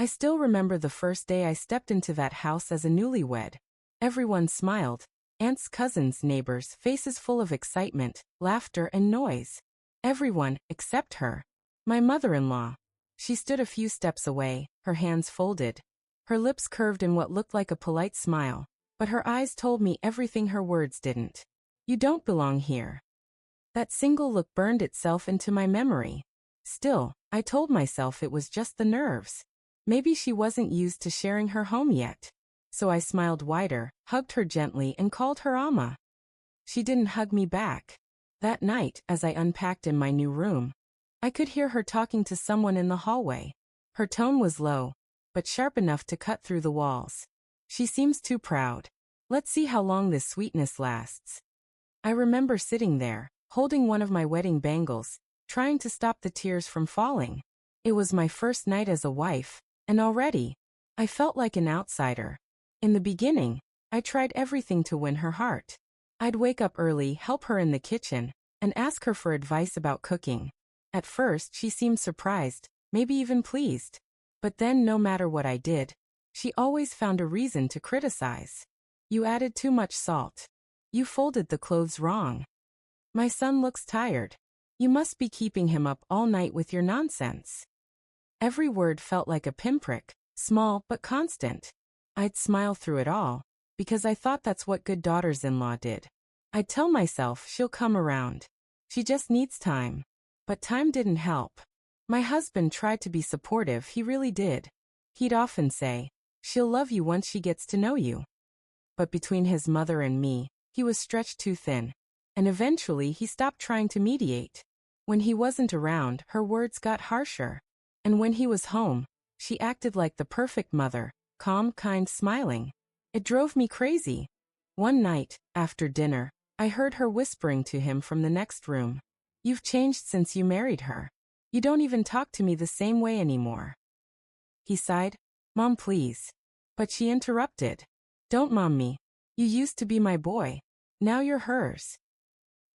I still remember the first day I stepped into that house as a newlywed. Everyone smiled. Aunts, cousins, neighbors, faces full of excitement, laughter, and noise. Everyone, except her. My mother-in-law. She stood a few steps away, her hands folded. Her lips curved in what looked like a polite smile, but her eyes told me everything her words didn't. You don't belong here. That single look burned itself into my memory. Still, I told myself it was just the nerves. Maybe she wasn't used to sharing her home yet. So I smiled wider, hugged her gently, and called her Amma. She didn't hug me back. That night, as I unpacked in my new room, I could hear her talking to someone in the hallway. Her tone was low, but sharp enough to cut through the walls. She seems too proud. Let's see how long this sweetness lasts. I remember sitting there, holding one of my wedding bangles, trying to stop the tears from falling. It was my first night as a wife, and already, I felt like an outsider. In the beginning, I tried everything to win her heart. I'd wake up early, help her in the kitchen, and ask her for advice about cooking. At first, she seemed surprised, maybe even pleased. But then, no matter what I did, she always found a reason to criticize. You added too much salt. You folded the clothes wrong. My son looks tired. You must be keeping him up all night with your nonsense. Every word felt like a pinprick, small but constant. I'd smile through it all, because I thought that's what good daughters-in-law did. I'd tell myself she'll come around. She just needs time. But time didn't help. My husband tried to be supportive, he really did. He'd often say, "She'll love you once she gets to know you." But between his mother and me, he was stretched too thin. And eventually he stopped trying to mediate. When he wasn't around, her words got harsher. And when he was home, she acted like the perfect mother, calm, kind, smiling. It drove me crazy. One night, after dinner, I heard her whispering to him from the next room. "You've changed since you married her. You don't even talk to me the same way anymore." He sighed. "Mom, please." But she interrupted. "Don't mom me. You used to be my boy. Now you're hers."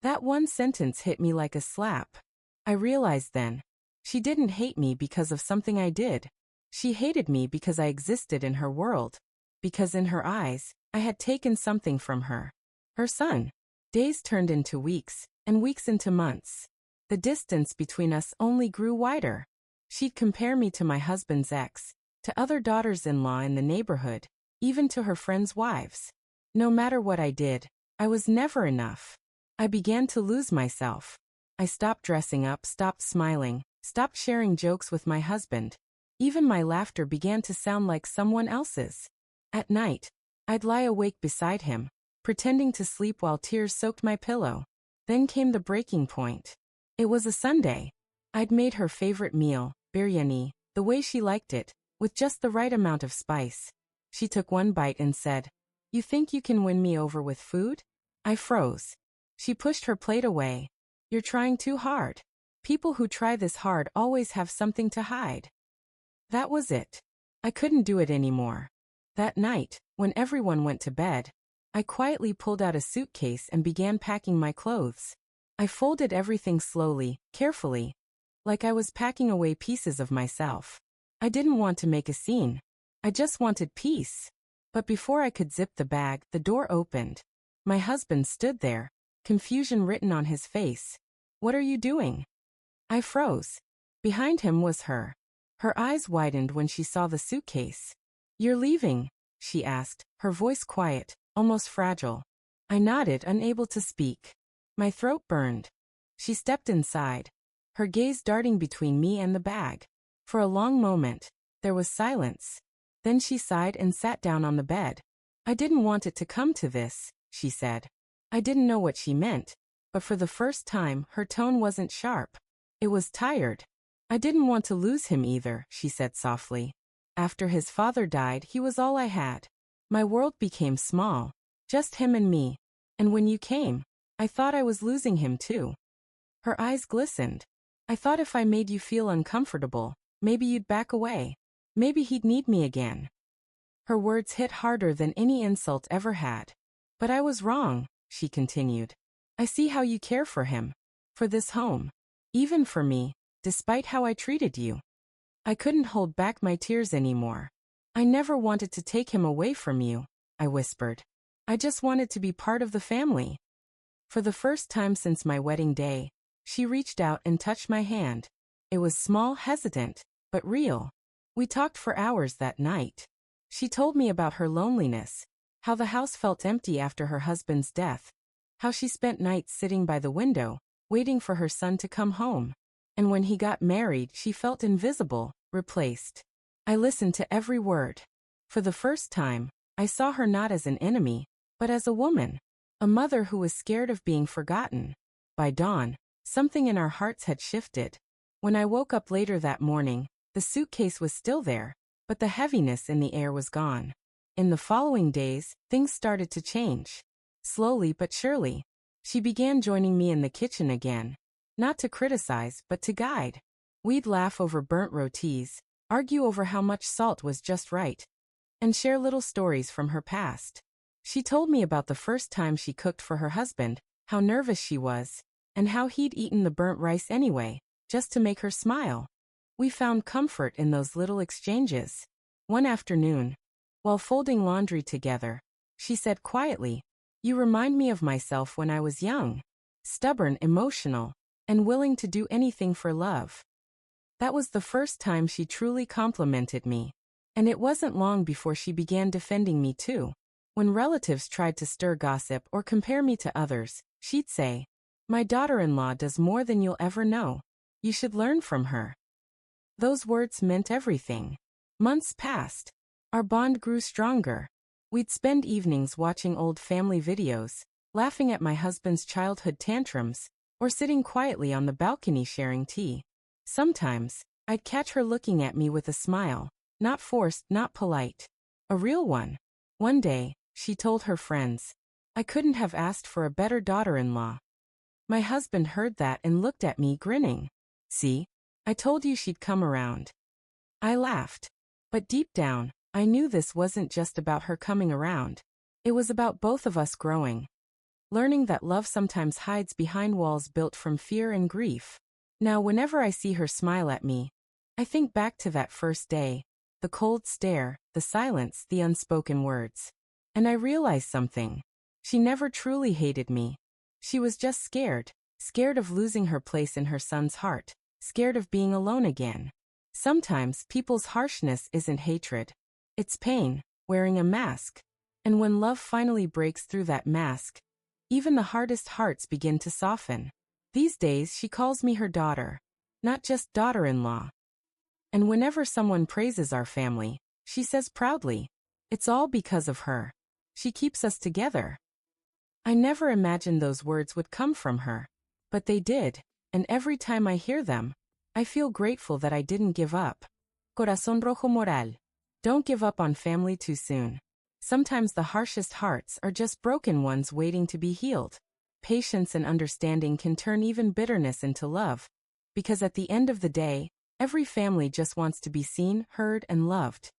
That one sentence hit me like a slap. I realized then, she didn't hate me because of something I did. She hated me because I existed in her world. Because in her eyes, I had taken something from her. Her son. Days turned into weeks, and weeks into months. The distance between us only grew wider. She'd compare me to my husband's ex, to other daughters-in-law in the neighborhood, even to her friends' wives. No matter what I did, I was never enough. I began to lose myself. I stopped dressing up, stopped smiling, stopped sharing jokes with my husband. Even my laughter began to sound like someone else's. At night, I'd lie awake beside him, pretending to sleep while tears soaked my pillow. Then came the breaking point. It was a Sunday. I'd made her favorite meal, biryani, the way she liked it, with just the right amount of spice. She took one bite and said, "You think you can win me over with food?" I froze. She pushed her plate away. "You're trying too hard. People who try this hard always have something to hide." That was it. I couldn't do it anymore. That night, when everyone went to bed, I quietly pulled out a suitcase and began packing my clothes. I folded everything slowly, carefully, like I was packing away pieces of myself. I didn't want to make a scene. I just wanted peace. But before I could zip the bag, the door opened. My husband stood there, confusion written on his face. "What are you doing?" I froze. Behind him was her. Her eyes widened when she saw the suitcase. "You're leaving?" she asked, her voice quiet, almost fragile. I nodded, unable to speak. My throat burned. She stepped inside, her gaze darting between me and the bag. For a long moment, there was silence. Then she sighed and sat down on the bed. "I didn't want it to come to this," she said. I didn't know what she meant, but for the first time, her tone wasn't sharp. It was tired. "I didn't want to lose him either," she said softly. "After his father died, he was all I had. My world became small, just him and me. And when you came, I thought I was losing him too." Her eyes glistened. "I thought if I made you feel uncomfortable, maybe you'd back away. Maybe he'd need me again." Her words hit harder than any insult ever had. "But I was wrong," she continued. "I see how you care for him, for this home, even for me, despite how I treated you." I couldn't hold back my tears anymore. I never wanted to take him away from you, I whispered. I just wanted to be part of the family. For the first time since my wedding day, she reached out and touched my hand. It was small, hesitant, but real. We talked for hours that night. She told me about her loneliness, how the house felt empty after her husband's death, how she spent nights sitting by the window, waiting for her son to come home. And when he got married, she felt invisible, replaced. I listened to every word. For the first time, I saw her not as an enemy, but as a woman, a mother who was scared of being forgotten. By dawn, something in our hearts had shifted. When I woke up later that morning, the suitcase was still there, but the heaviness in the air was gone. In the following days, things started to change. Slowly but surely, she began joining me in the kitchen again. Not to criticize, but to guide. We'd laugh over burnt rotis, argue over how much salt was just right, and share little stories from her past. She told me about the first time she cooked for her husband, how nervous she was, and how he'd eaten the burnt rice anyway, just to make her smile. We found comfort in those little exchanges. One afternoon, while folding laundry together, she said quietly, "You remind me of myself when I was young, stubborn, emotional, and willing to do anything for love." That was the first time she truly complimented me. And it wasn't long before she began defending me too. When relatives tried to stir gossip or compare me to others, she'd say, "My daughter-in-law does more than you'll ever know. You should learn from her." Those words meant everything. Months passed. Our bond grew stronger. We'd spend evenings watching old family videos, laughing at my husband's childhood tantrums, or sitting quietly on the balcony sharing tea. Sometimes, I'd catch her looking at me with a smile, not forced, not polite. A real one. One day, she told her friends, "I couldn't have asked for a better daughter-in-law." My husband heard that and looked at me grinning. "See? I told you she'd come around." I laughed. But deep down, I knew this wasn't just about her coming around. It was about both of us growing. Learning that love sometimes hides behind walls built from fear and grief. Now whenever I see her smile at me, I think back to that first day, the cold stare, the silence, the unspoken words. And I realize something. She never truly hated me. She was just scared. Scared of losing her place in her son's heart. Scared of being alone again. Sometimes people's harshness isn't hatred. It's pain, wearing a mask. And when love finally breaks through that mask, even the hardest hearts begin to soften. These days she calls me her daughter, not just daughter-in-law. And whenever someone praises our family, she says proudly, "It's all because of her. She keeps us together." I never imagined those words would come from her. But they did, and every time I hear them, I feel grateful that I didn't give up. Corazón rojo moral. Don't give up on family too soon. Sometimes the harshest hearts are just broken ones waiting to be healed. Patience and understanding can turn even bitterness into love. Because at the end of the day, every family just wants to be seen, heard, and loved.